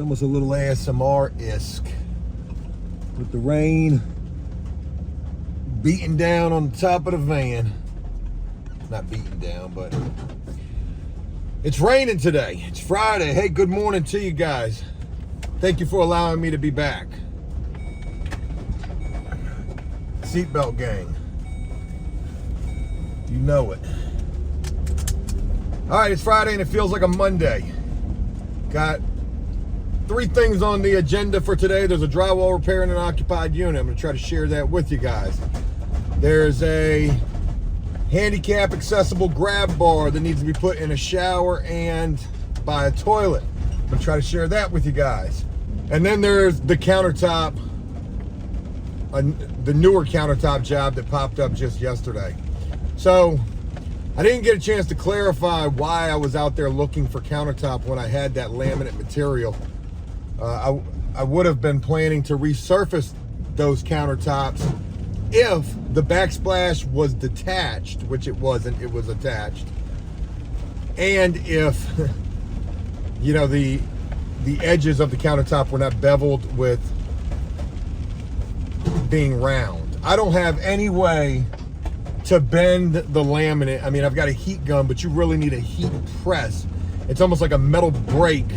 almost a little ASMR-esque with the rain beating down on the top of the van. Not beating down, but it's raining today. It's Friday. Hey, good morning to you guys. Thank you for allowing me to be back. Seatbelt gang. You know it. All right, it's Friday and it feels like a Monday. Got 3 things on the agenda for today. There's a drywall repair in an occupied unit. I'm gonna try to share that with you guys. There's a handicap accessible grab bar that needs to be put in a shower and by a toilet. I'm gonna try to share that with you guys. And then there's the countertop, the newer countertop job that popped up just yesterday. So I didn't get a chance to clarify why I was out there looking for countertop when I had that laminate material. I would have been planning to resurface those countertops if the backsplash was detached, which it wasn't, it was attached. And if, you know, the edges of the countertop were not beveled with being round. I don't have any way to bend the laminate. I mean, I've got a heat gun, but you really need a heat press. It's almost like a metal brake,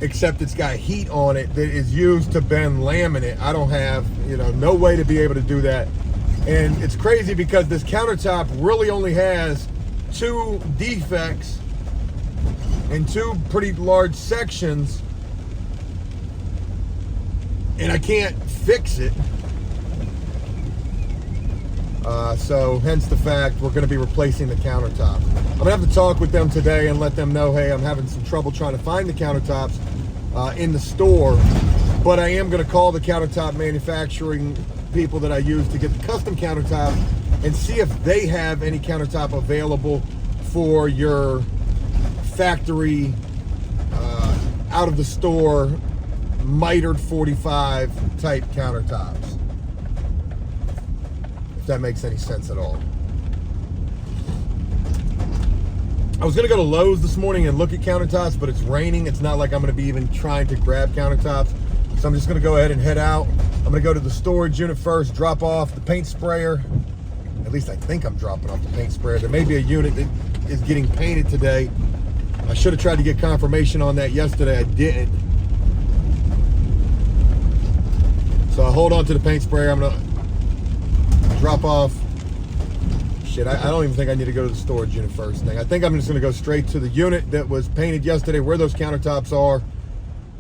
except it's got heat on it that is used to bend laminate. I don't have, you know, no way to be able to do that. And it's crazy because this countertop really only has 2 defects in 2 pretty large sections, and I can't fix it. So hence the fact we're going to be replacing the countertop. I'm going to have to talk with them today and let them know, hey, I'm having some trouble trying to find the countertops in the store, but I am going to call the countertop manufacturing people that I use to get the custom countertop and see if they have any countertop available for your factory out of the store mitered 45 type countertops, if that makes any sense at all. I was gonna go to Lowe's this morning and look at countertops, but it's raining. It's not like I'm gonna be even trying to grab countertops. So I'm just gonna go ahead and head out. I'm gonna go to the storage unit first, drop off the paint sprayer. At least I think I'm dropping off the paint sprayer. There may be a unit that is getting painted today. I should have tried to get confirmation on that yesterday. I didn't. So I'll hold on to the paint sprayer. I'm gonna drop off. Shit, I don't even think I need to go to the storage unit first thing. I think I'm just gonna go straight to the unit that was painted yesterday, where those countertops are,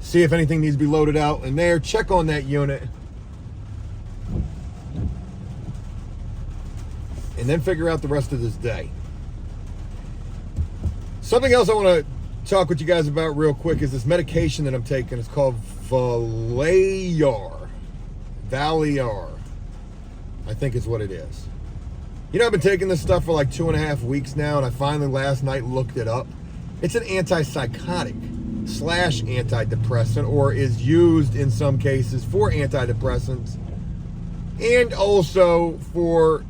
see if anything needs to be loaded out in there, check on that unit, and then figure out the rest of this day. Something else I wanna talk with you guys about real quick is this medication that I'm taking. It's called Valiar. I think is what it is. You know, I've been taking this stuff for like 2.5 weeks now, and I finally last night looked it up. It's an antipsychotic / antidepressant, or is used in some cases for antidepressants and also for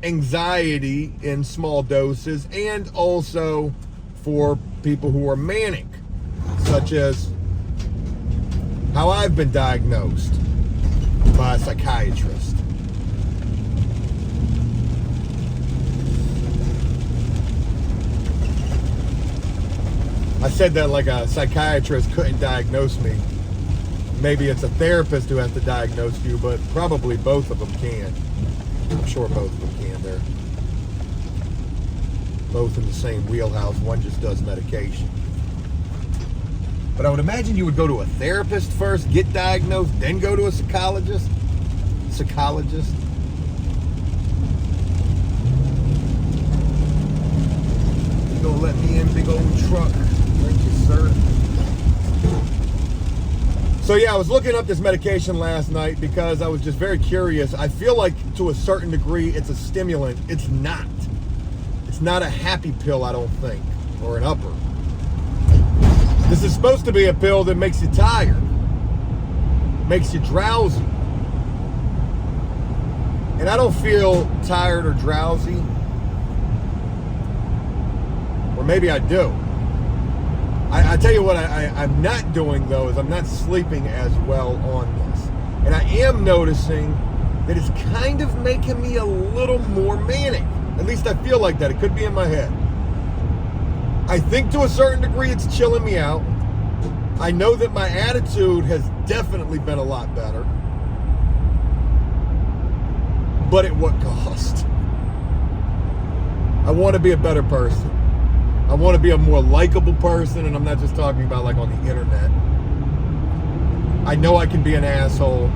anxiety in small doses, and also for people who are manic, such as how I've been diagnosed by a psychiatrist. I said that like a psychiatrist couldn't diagnose me. Maybe it's a therapist who has to diagnose you, but probably both of them can. I'm sure both of them can. They're both in the same wheelhouse. One just does medication. But I would imagine you would go to a therapist first, get diagnosed, then go to a psychologist. You gonna let me in, big old truck? Thank you, sir. So yeah, I was looking up this medication last night because I was just very curious. I feel like to a certain degree it's a stimulant. It's not. It's not a happy pill, I don't think, or an upper. This is supposed to be a pill that makes you tired, makes you drowsy. And I don't feel tired or drowsy. Or maybe I do. I tell you what I'm not doing, though, is I'm not sleeping as well on this. And I am noticing that it's kind of making me a little more manic. At least I feel like that. It could be in my head. I think to a certain degree it's chilling me out. I know that my attitude has definitely been a lot better. But at what cost? I want to be a better person. I want to be a more likable person, and I'm not just talking about like on the internet. I know I can be an asshole.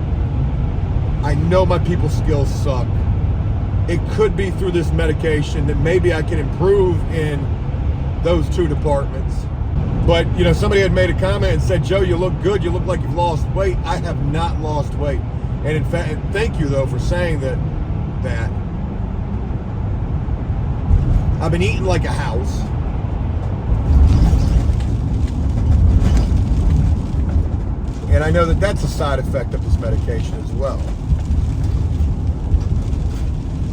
I know my people skills suck. It could be through this medication that maybe I can improve in those two departments. But, you know, somebody had made a comment and said, Joe, you look good. You look like you've lost weight. I have not lost weight. And in fact, thank you, though, for saying that. I've been eating like a house. And I know that that's a side effect of this medication as well.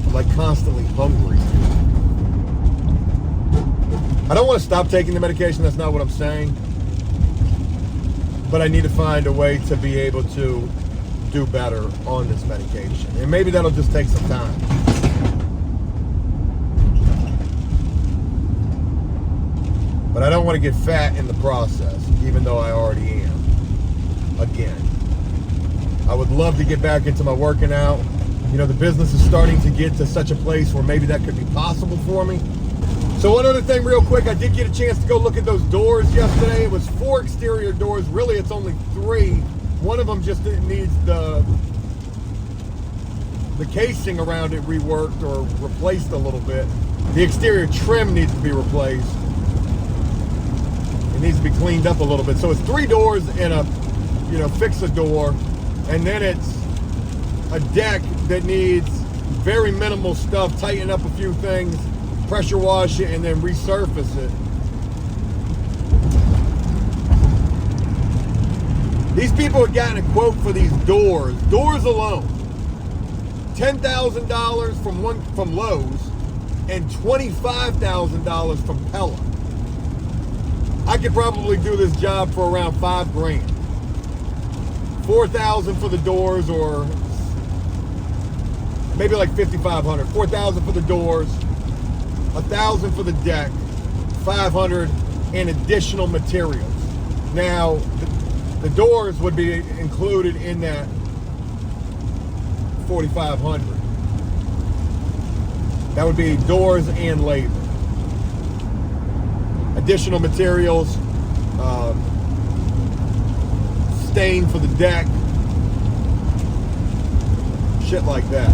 I'm like constantly hungry. I don't want to stop taking the medication, that's not what I'm saying. But I need to find a way to be able to do better on this medication. And maybe that'll just take some time. But I don't want to get fat in the process, even though I already am. Again. I would love to get back into my working out. You know, the business is starting to get to such a place where maybe that could be possible for me. So one other thing real quick, I did get a chance to go look at those doors yesterday. It was 4 exterior doors. Really, it's only 3. One of them just needs the casing around it reworked or replaced a little bit. The exterior trim needs to be replaced. It needs to be cleaned up a little bit. So it's 3 doors and a, you know, fix a door. And then it's a deck that needs very minimal stuff, tighten up a few things, pressure wash it, and then resurface it. These people have gotten a quote for these doors alone, $10,000 from Lowe's and $25,000 from Pella. I could probably do this job for around $5 grand. $4,000 for the doors, or maybe like $5,500. $4,000 for the doors, $1,000 for the deck, $500 in additional materials. Now, the doors would be included in that $4,500. That would be doors and labor. Additional materials, stain for the deck, shit like that.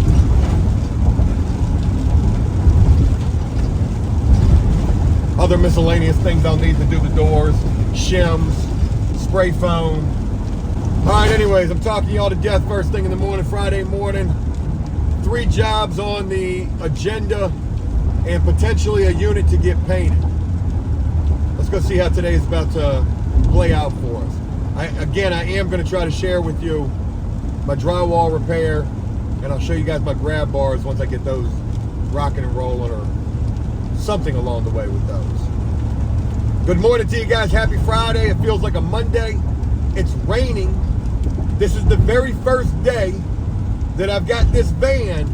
Other miscellaneous things I'll need to do the doors, shims, spray foam. All right, anyways, I'm talking y'all to death first thing in the morning, Friday morning. 3 jobs on the agenda and potentially a unit to get painted. Let's go see how today is about to play out for us. I am going to try to share with you my drywall repair, and I'll show you guys my grab bars once I get those rocking and rolling, or something along the way with those. Good morning to you guys. Happy Friday. It feels like a Monday. It's raining. This is the very first day that I've got this van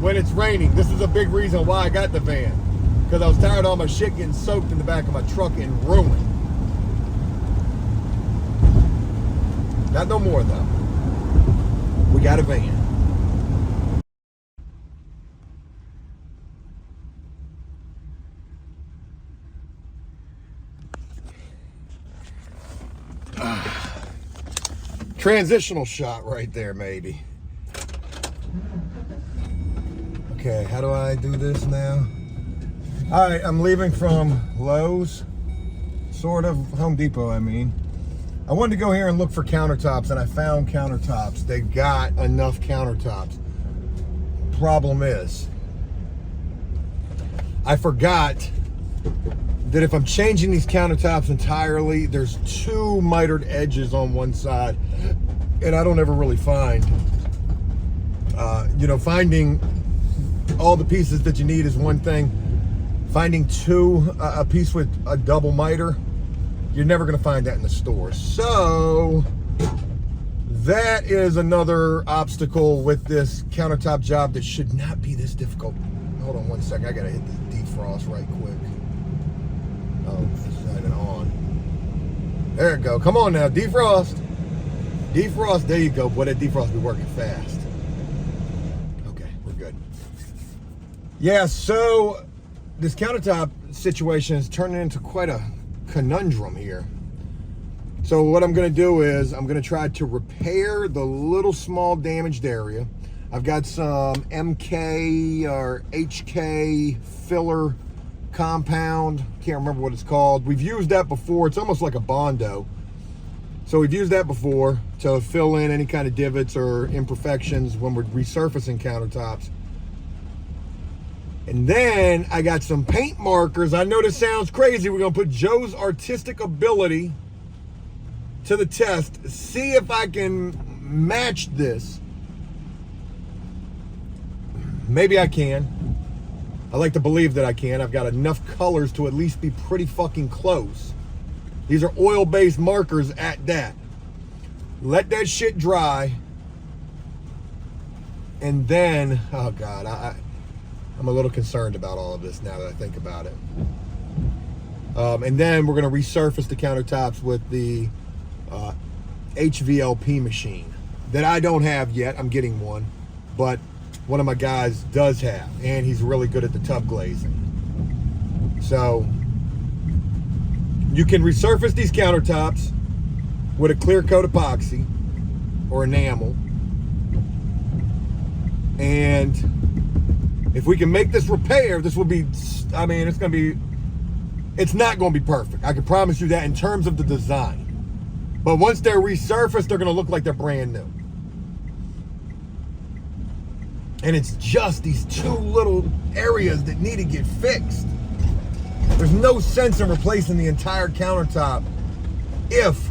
when it's raining. This is a big reason why I got the van, because I was tired of all my shit getting soaked in the back of my truck and ruined. Not no more though. We got a van. Transitional shot right there, maybe. Okay, how do I do this now? All right, I'm leaving from Lowe's, sort of, Home Depot, I mean. I wanted to go here and look for countertops, and I found countertops. They got enough countertops. Problem is, I forgot that if I'm changing these countertops entirely, there's 2 mitered edges on one side, and I don't ever really find. Finding all the pieces that you need is one thing. Finding a piece with a double miter You're never gonna find that in the store. So that is another obstacle with this countertop job that should not be this difficult. Hold on one second, I gotta hit this defrost right quick. Oh, it's not even on. There it go, come on now, defrost. Defrost, there you go, boy, that defrost be working fast. Okay, we're good. Yeah, so this countertop situation is turning into quite a conundrum here. So what I'm gonna do is I'm gonna try to repair the little small damaged area. I've got some MK or HK filler compound. Can't remember what it's called. We've used that before. It's almost like a Bondo. So we've used that before to fill in any kind of divots or imperfections when we're resurfacing countertops. And then I got some paint markers. I know this sounds crazy. We're gonna put Joe's artistic ability to the test, see if I can match this. Maybe I can. I like to believe that I can. I've got enough colors to at least be pretty fucking close. These are oil-based markers at that. Let that shit dry. And then, oh God, I'm a little concerned about all of this now that I think about it. And then we're gonna resurface the countertops with the HVLP machine that I don't have yet. I'm getting one, but one of my guys does have, and he's really good at the tub glazing. So you can resurface these countertops with a clear coat epoxy or enamel, and if we can make this repair, this will be, I mean, it's not gonna be perfect. I can promise you that in terms of the design. But once they're resurfaced, they're gonna look like they're brand new. And it's just these two little areas that need to get fixed. There's no sense in replacing the entire countertop if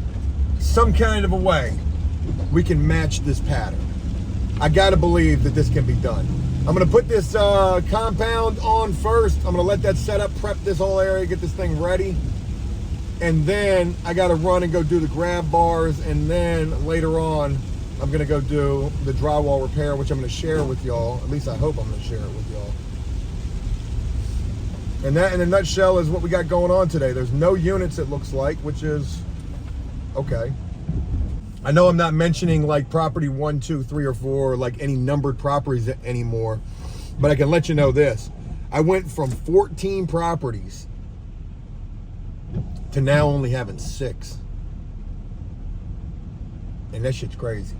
some kind of a way we can match this pattern. I gotta believe that this can be done. I'm gonna put this compound on first. I'm gonna let that set up, prep this whole area, get this thing ready. And then I gotta run and go do the grab bars, and then later on I'm gonna go do the drywall repair, which I'm gonna share with y'all. At least I hope I'm gonna share it with y'all. And that in a nutshell is what we got going on today. There's no units, it looks like, which is okay. I know I'm not mentioning like property 1, 2, 3, or 4, like any numbered properties anymore, but I can let you know this. I went from 14 properties to now only having 6. And that shit's crazy.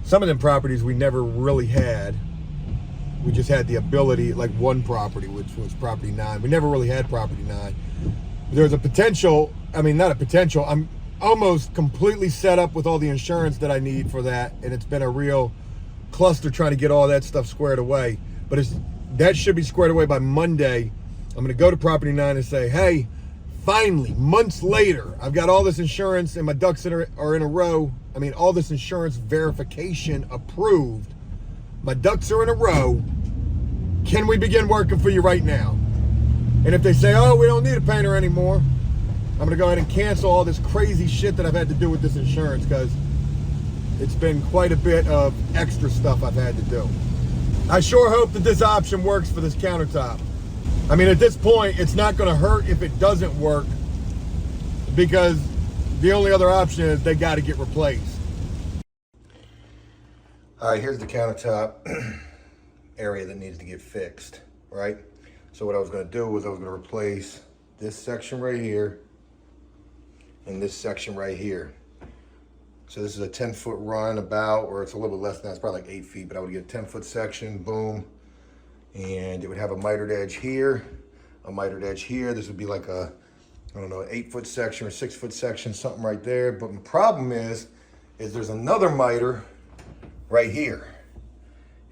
Some of them properties we never really had. We just had the ability, like one property, which was property 9. We never really had property 9. There's a potential, I mean, not a potential, I'm almost completely set up with all the insurance that I need for that. And it's been a real cluster trying to get all that stuff squared away. But that should be squared away by Monday. I'm gonna go to property 9 and say, hey, finally, months later, I've got all this insurance and my ducks are in a row. I mean, all this insurance verification approved. My ducks are in a row. Can we begin working for you right now? And if they say, oh, we don't need a painter anymore, I'm gonna go ahead and cancel all this crazy shit that I've had to do with this insurance, because it's been quite a bit of extra stuff I've had to do. I sure hope that this option works for this countertop. I mean, at this point, it's not gonna hurt if it doesn't work, because the only other option is they gotta get replaced. All right, here's the countertop area that needs to get fixed, right? So what I was gonna do was I was gonna replace this section right here and this section right here. So this is a 10-foot run about, or it's a little bit less than that, it's probably like 8 feet, but I would get a 10-foot section, boom. And it would have a mitered edge here, a mitered edge here. This would be like a, I don't know, an 8-foot section or 6-foot section, something right there. But the problem is there's another miter right here.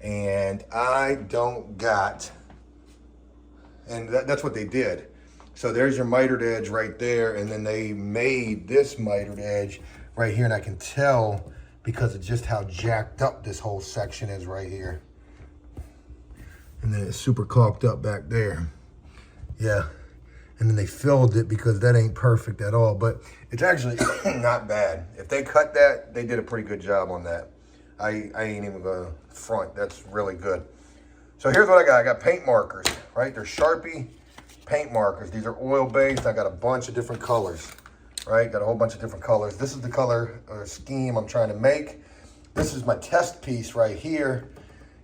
And I don't got, and that's what they did. So there's your mitered edge right there, and then they made this mitered edge right here, and I can tell because of just how jacked up this whole section is right here. And then it's super caulked up back there. Yeah, and then they filled it because that ain't perfect at all, but it's actually not bad. If they cut that, they did a pretty good job on that. I ain't even gonna front. That's really good. So here's what I got. I got paint markers, right? They're Sharpie paint markers. These are oil-based. I got a bunch of different colors, right? Got a whole bunch of different colors. This is the color or scheme I'm trying to make. This is my test piece right here.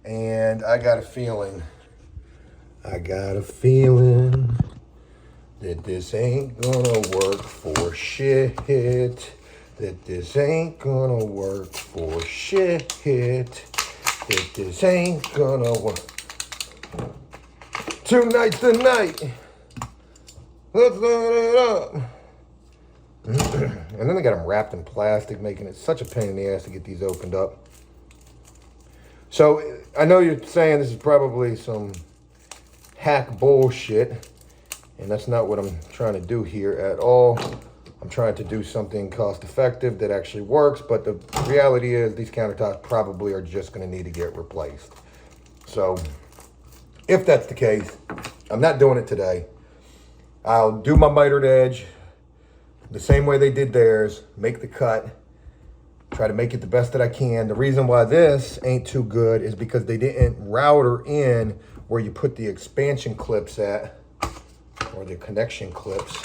And I got a feeling that this ain't gonna work for shit. That this ain't gonna work for shit. That this ain't gonna work. Tonight's the night. Let's light it up. And then they got them wrapped in plastic, making it such a pain in the ass to get these opened up. So I know you're saying this is probably some hack bullshit, and that's not what I'm trying to do here at all. I'm trying to do something cost effective that actually works, but the reality is these countertops probably are just gonna need to get replaced. So if that's the case, I'm not doing it today. I'll do my mitered edge the same way they did theirs, make the cut, try to make it the best that I can. The reason why this ain't too good is because they didn't router in where you put the expansion clips at, or the connection clips.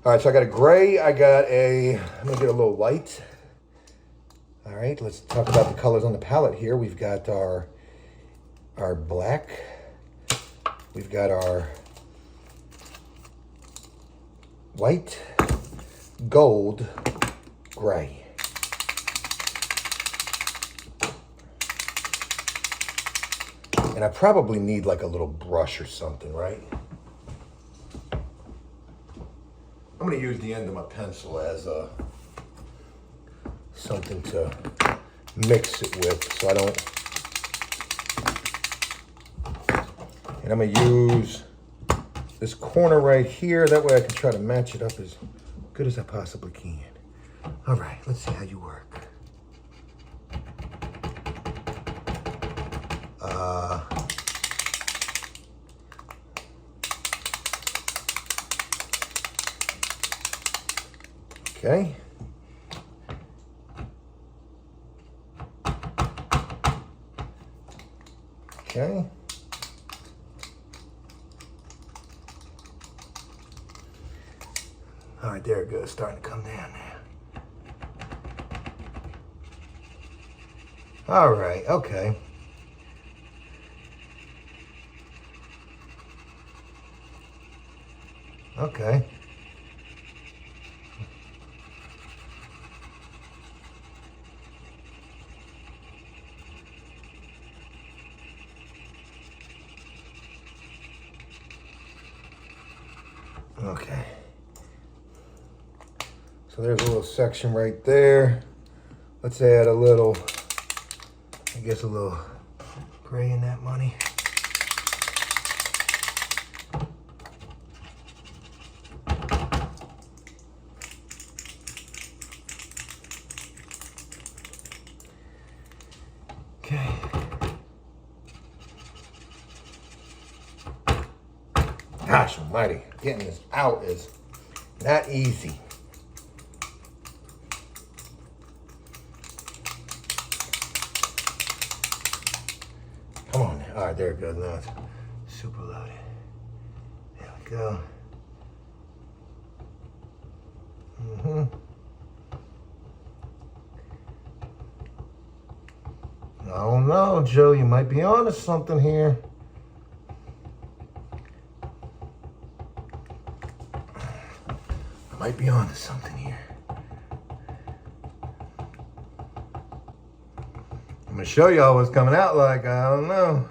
All right, so I got a gray, I'm gonna get a little white. All right, let's talk about the colors on the palette here. We've got our black, we've got our white, gold, gray. And I probably need like a little brush or something, right? I'm gonna use the end of my pencil as something to mix it with, so I don't. And I'm gonna use this corner right here. That way I can try to match it up as good as I possibly can. All right, let's see how you work. Okay. Okay. All right, there it goes, starting to come down now. All right, okay. Okay. Okay. So there's a little section right there. Let's add a little, I guess a little gray in that money. Okay. Gosh almighty, getting this out is not easy. Come on. All right, there it goes. Now it's super loaded. There we go. I don't know, Joe. You might be onto something here. Might be onto something here. I'm gonna show y'all what's coming out like. I don't know.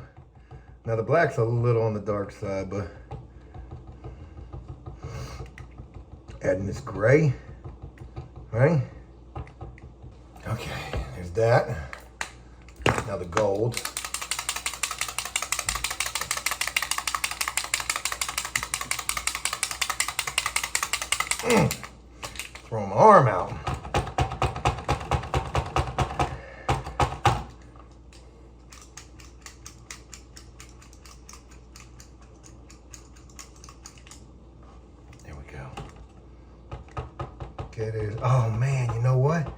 Now the black's a little on the dark side, but adding this gray, right? Okay, there's that. Now the gold. Throw my arm out. go. Get it. Oh man, you know what?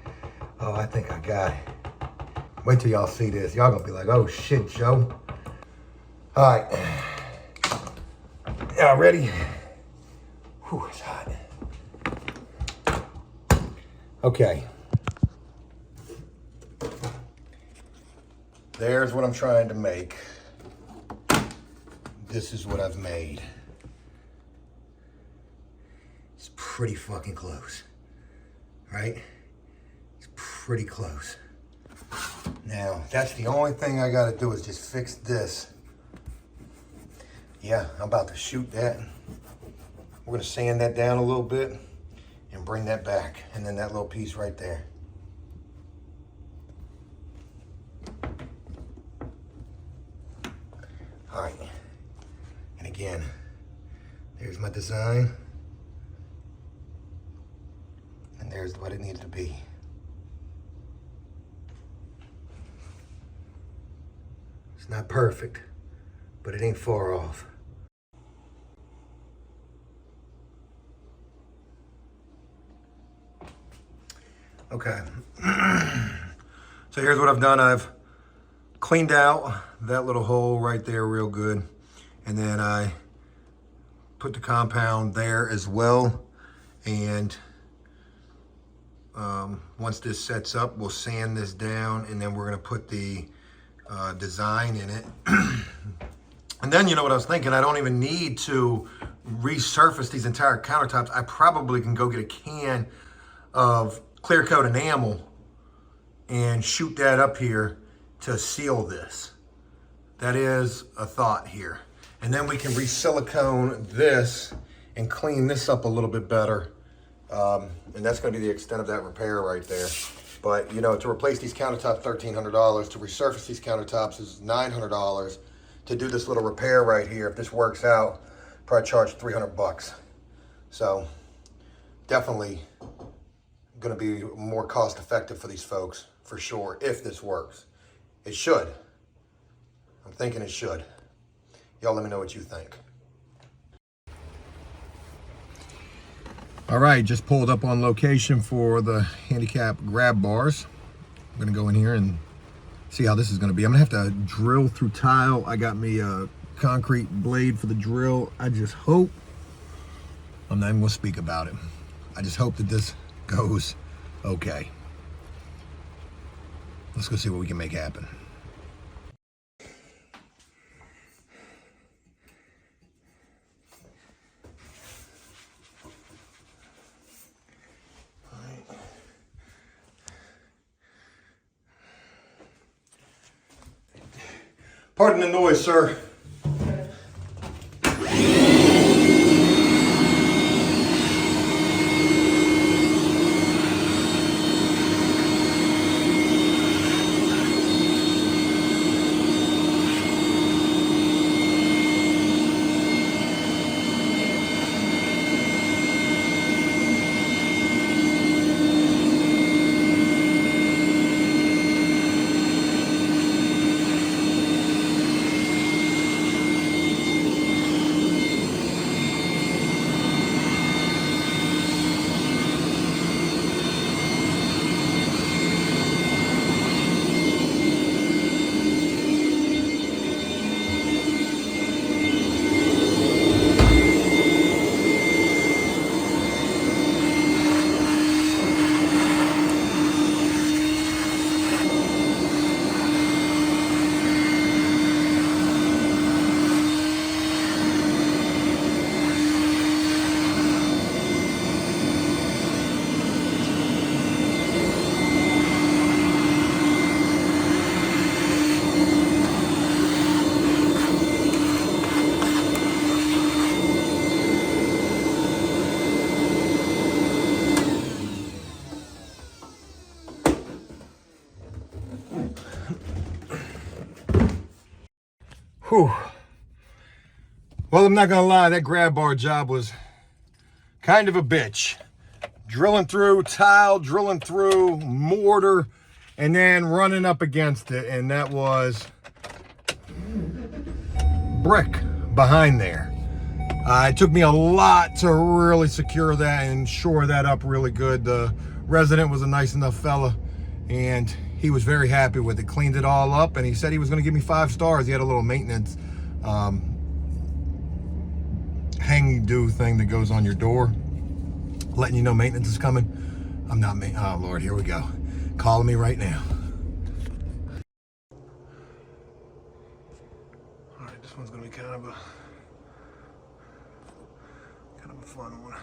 Oh, I think I got it. Wait till y'all see this. Y'all gonna be like, oh shit, Joe. All right. Y'all ready? Whew, it's hot. Okay. There's what I'm trying to make. This is what I've made. It's pretty fucking close, right? It's pretty close. Now, that's the only thing I gotta do is just fix this. Yeah, I'm about to shoot that. We're gonna sand that down a little bit and bring that back. And then that little piece right there. All right, and again, there's my design. And there's what it needed to be. It's not perfect, but it ain't far off. Okay, so here's what I've done. I've cleaned out that little hole right there real good. And then I put the compound there as well. And once this sets up, we'll sand this down and then we're gonna put the design in it. And then, you know what I was thinking? I don't even need to resurface these entire countertops. I probably can go get a can of clear coat enamel and shoot that up here to seal this. That is a thought here. And then we can re-silicone this and clean this up a little bit better. And that's gonna be the extent of that repair right there. But you know, to replace these countertops, $1,300. To resurface these countertops is $900. To do this little repair right here, if this works out, probably charge 300 bucks. So definitely gonna be more cost effective for these folks, for sure, if this works. It should. I'm thinking it should. Y'all let me know what you think. All right, just pulled up on location for the handicap grab bars. I'm gonna go in here and see how this is gonna be. I'm gonna have to drill through tile. I got me a concrete blade for the drill. I just hope, I'm not even gonna speak about it. I just hope that this goes okay. Let's go see what we can make happen. Pardon the noise, sir. Whew. Well, I'm not gonna lie, that grab bar job was kind of a bitch. Drilling through tile, drilling through mortar, and then running up against it, and that was brick behind there. It took me a lot to really secure that and shore that up really good. The resident was a nice enough fella, and he was very happy with it. Cleaned it all up, and he said he was going to give me 5 stars. He had a little maintenance hang do thing that goes on your door, letting you know maintenance is coming. I'm not, oh Lord, here we go. Calling me right now. All right, this one's gonna be kind of a fun one.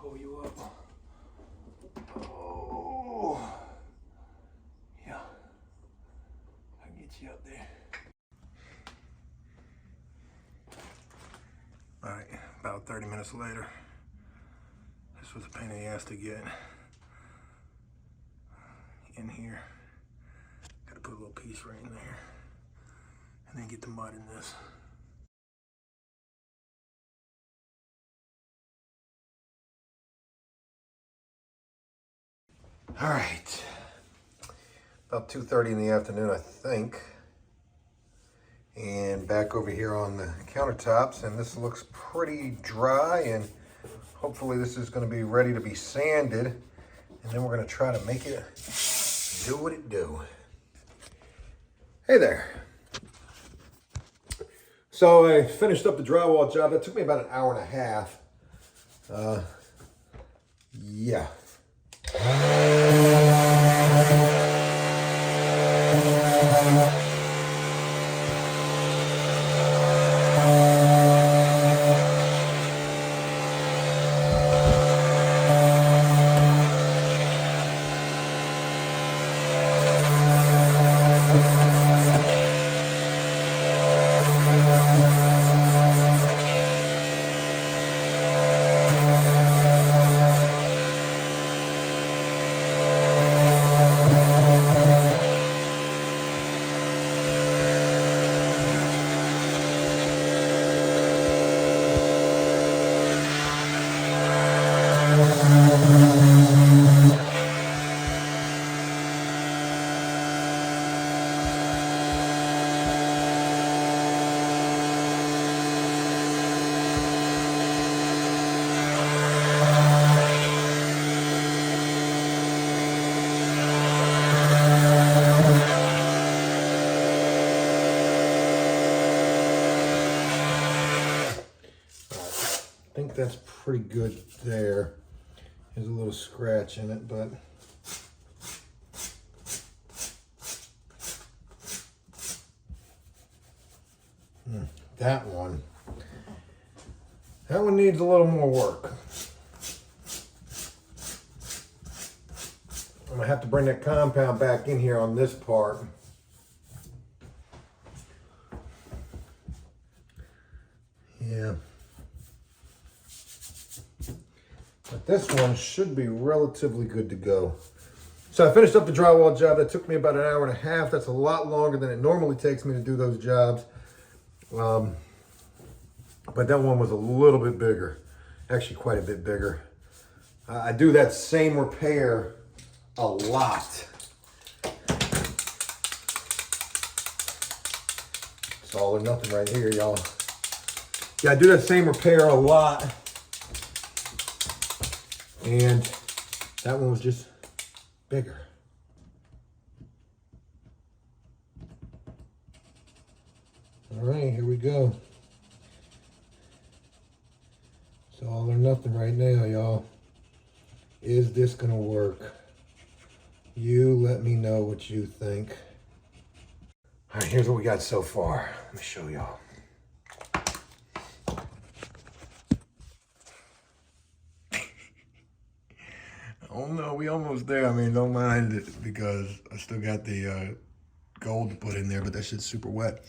Pull you up. Oh, yeah, I'll get you up there. All right, about 30 minutes later. This was a pain in the ass to get in here. Got to put a little piece right in there, and then get the mud in this. All right, About 2:30 in the afternoon, I think. And back over here on the countertops, and this looks pretty dry, and hopefully this is going to be ready to be sanded, and then we're going to try to make it do what it do. Hey there. So I finished up the drywall job. That took me about an hour and a half. Yeah. I think that's pretty good there. There's a little scratch in it, but that one needs a little more work. I'm gonna have to bring that compound back in here on this part. Yeah. But this one should be relatively good to go. So I finished up the drywall job. That took me about an hour and a half. That's a lot longer than it normally takes me to do those jobs. But that one was a little bit bigger. Actually, quite a bit bigger. I do that same repair a lot. It's all or nothing right here, y'all. Yeah, I do that same repair a lot. And that one was just bigger. All right, here we go. It's all or nothing right now, y'all. Is this gonna work? You let me know what you think. All right, here's what we got so far. Let me show y'all. Oh no, we almost there. I mean, don't mind it because I still got the gold to put in there, but that shit's super wet.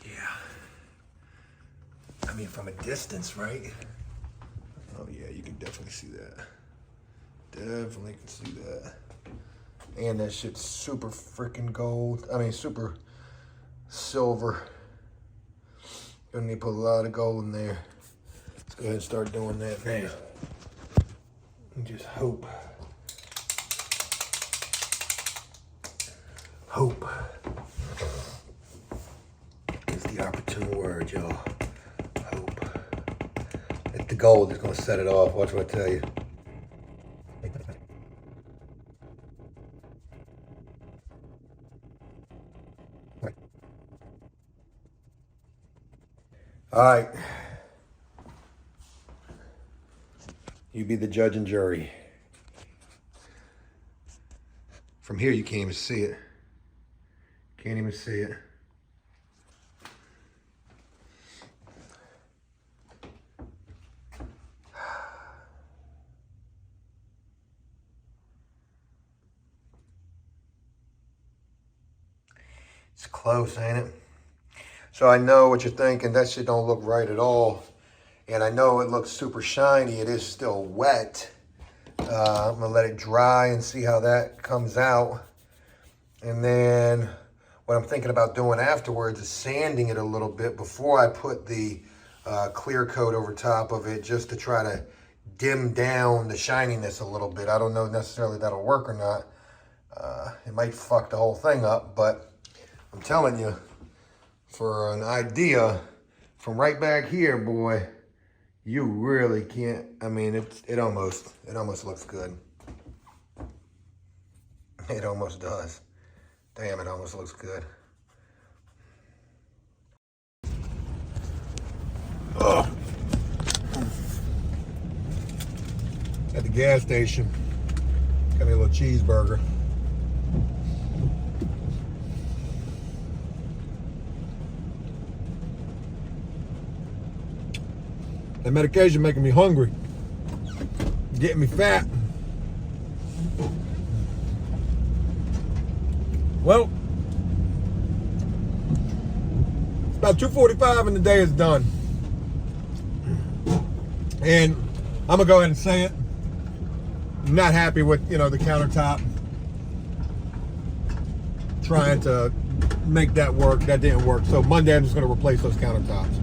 Yeah. I mean, from a distance, right? Oh yeah, you can definitely see that. Definitely can see that. And that shit's super freaking gold. I mean, super silver. Gonna need to put a lot of gold in there. Let's go ahead and start doing that now. And just hope. Hope is the opportune word, y'all. Hope. It's the gold that's gonna set it off. Watch what I tell you. All right. You be the judge and jury. From here, you can't even see it. Can't even see it. It's close, ain't it? So I know what you're thinking. That shit don't look right at all. And I know it looks super shiny. It is still wet. I'm gonna let it dry and see how that comes out. And then what I'm thinking about doing afterwards is sanding it a little bit before I put the clear coat over top of it, just to try to dim down the shininess a little bit. I don't know necessarily that'll work or not. It might fuck the whole thing up, but I'm telling you, for an idea, from right back here, boy, you really can't. I mean, it almost looks good. It almost does. Damn, it almost looks good. Oh. At the gas station, got me a little cheeseburger. That medication making me hungry, getting me fat. Well, it's about 2:45 and the day is done. And I'm gonna go ahead and say it. I'm not happy with, the countertop. Trying to make that work. That didn't work. So Monday I'm just gonna replace those countertops.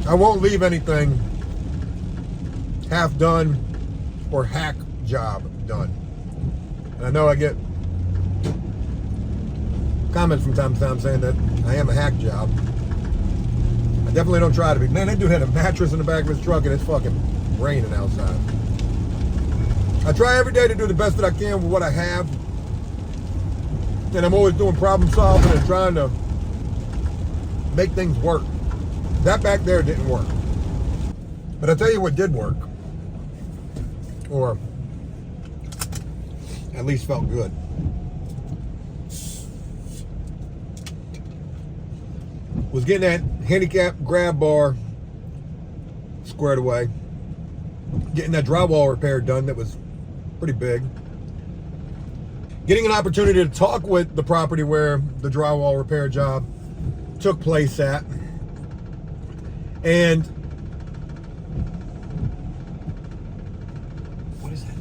I won't leave anything half done or hack job done. And I know I get comments from time to time saying that I am a hack job. I definitely don't try to be. Man, that dude had a mattress in the back of his truck and it's fucking raining outside. I try every day to do the best that I can with what I have. And I'm always doing problem solving and trying to make things work. That back there didn't work. But I'll tell you what did work. Or at least felt good. Was getting that handicap grab bar squared away. Getting that drywall repair done that was pretty big. Getting an opportunity to talk with the property where the drywall repair job took place at. And what is that?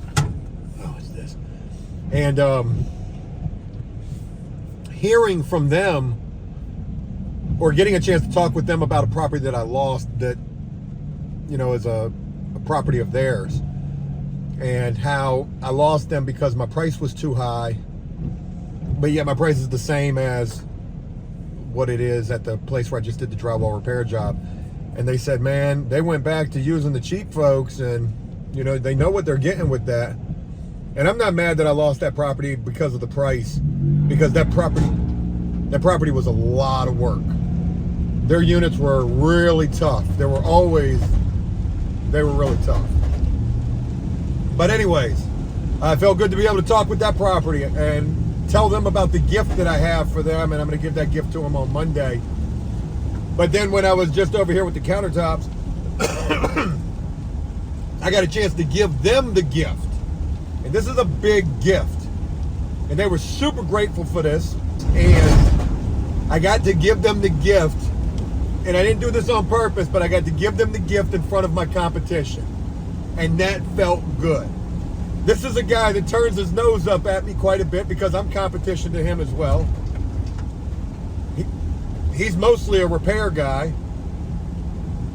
Oh, it's this. And hearing from them or getting a chance to talk with them about a property that I lost that, is a property of theirs. And how I lost them because my price was too high. But yet my price is the same as what it is at the place where I just did the drywall repair job. And they said, man, they went back to using the cheap folks and, they know what they're getting with that. And I'm not mad that I lost that property because of the price, because that property was a lot of work. Their units were really tough. They were really tough. But anyways, I felt good to be able to talk with that property and tell them about the gift that I have for them. And I'm going to give that gift to them on Monday. But then when I was just over here with the countertops, I got a chance to give them the gift. And this is a big gift. And they were super grateful for this. And I got to give them the gift. And I didn't do this on purpose, but I got to give them the gift in front of my competition. And that felt good. This is a guy that turns his nose up at me quite a bit because I'm competition to him as well. He's mostly a repair guy,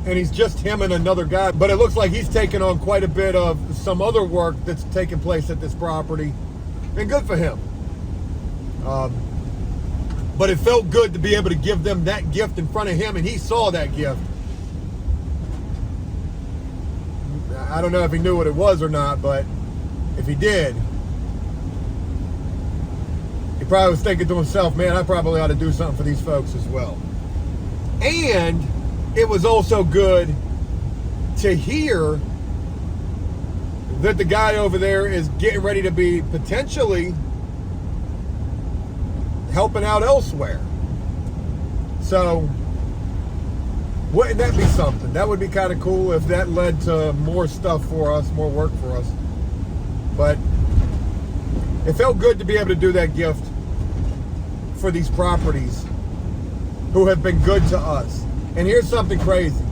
and he's just him and another guy. But it looks like he's taken on quite a bit of some other work that's taking place at this property, and good for him. But it felt good to be able to give them that gift in front of him, and he saw that gift. I don't know if he knew what it was or not, but if he did, he probably was thinking to himself, man, I probably ought to do something for these folks as well. And it was also good to hear that the guy over there is getting ready to be potentially helping out elsewhere. So wouldn't that be something? That would be kind of cool if that led to more stuff for us, more work for us. But It felt good to be able to do that gift for these properties who have been good to us. And here's something crazy.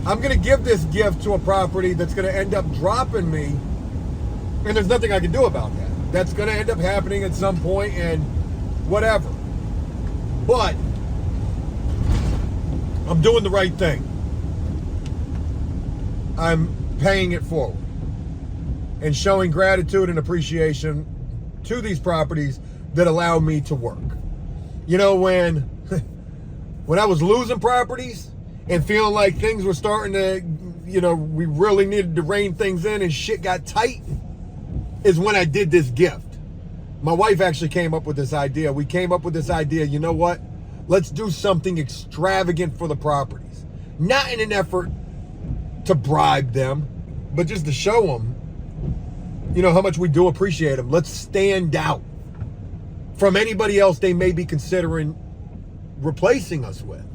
I'm going to give this gift to a property that's going to end up dropping me, and there's nothing I can do about that. That's going to end up happening at some point, and whatever. But I'm doing the right thing. I'm paying it forward and showing gratitude and appreciation to these properties that allow me to work. You know, when I was losing properties and feeling like things were starting to, you know, we really needed to rein things in and shit got tight, is when I did this gift. My wife actually came up with this idea. We came up with this idea, you know what? Let's do something extravagant for the properties. Not in an effort to bribe them, but just to show them, you know, how much we do appreciate them. Let's stand out from anybody else they may be considering replacing us with.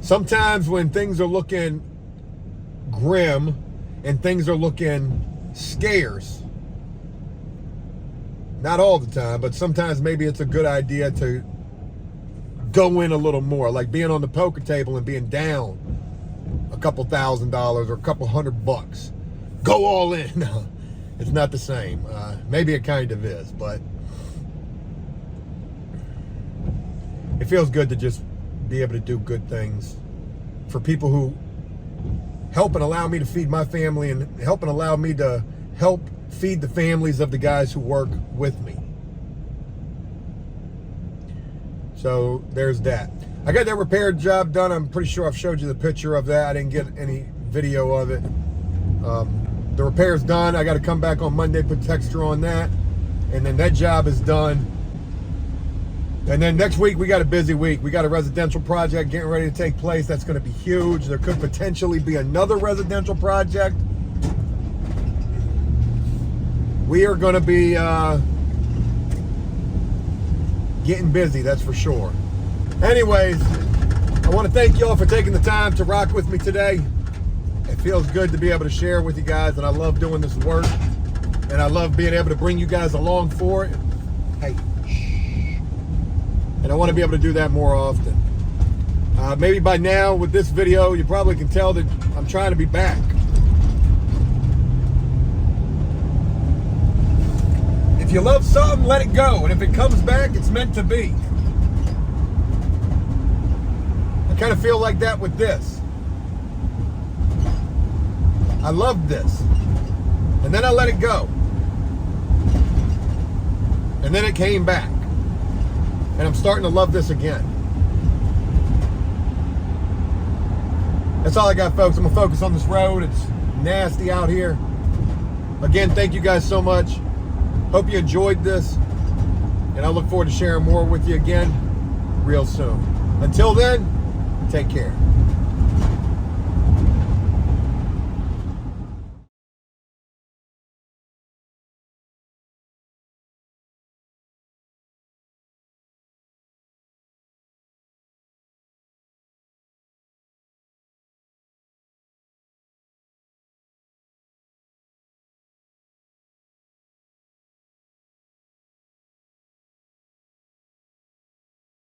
Sometimes when things are looking grim and things are looking scarce, not all the time, but sometimes maybe it's a good idea to go in a little more, like being on the poker table and being down a couple $1,000s or a couple $100. Go all in. No, it's not the same. Maybe it kind of is, but it feels good to just be able to do good things for people who help and allow me to feed my family and help and allow me to help feed the families of the guys who work with me. So there's that. I got that repair job done. I'm pretty sure I've showed you the picture of that. I didn't get any video of it. The repair's done. I got to come back on Monday, put texture on that, and then that job is done. And then next week, we got a busy week. We got a residential project getting ready to take place. That's going to be huge. There could potentially be another residential project. We are going to be getting busy, that's for sure. Anyways, I want to thank y'all for taking the time to rock with me today. It feels good to be able to share with you guys, and I love doing this work, and I love being able to bring you guys along for it. Hey, shh. And I want to be able to do that more often. Maybe by now with this video, you probably can tell that I'm trying to be back. If you love something, let it go. And if it comes back, it's meant to be. I kind of feel like that with this. I loved this. And then I let it go. And then it came back. And I'm starting to love this again. That's all I got, folks. I'm going to focus on this road. It's nasty out here. Again, thank you guys so much. Hope you enjoyed this, and I look forward to sharing more with you again real soon. Until then, take care.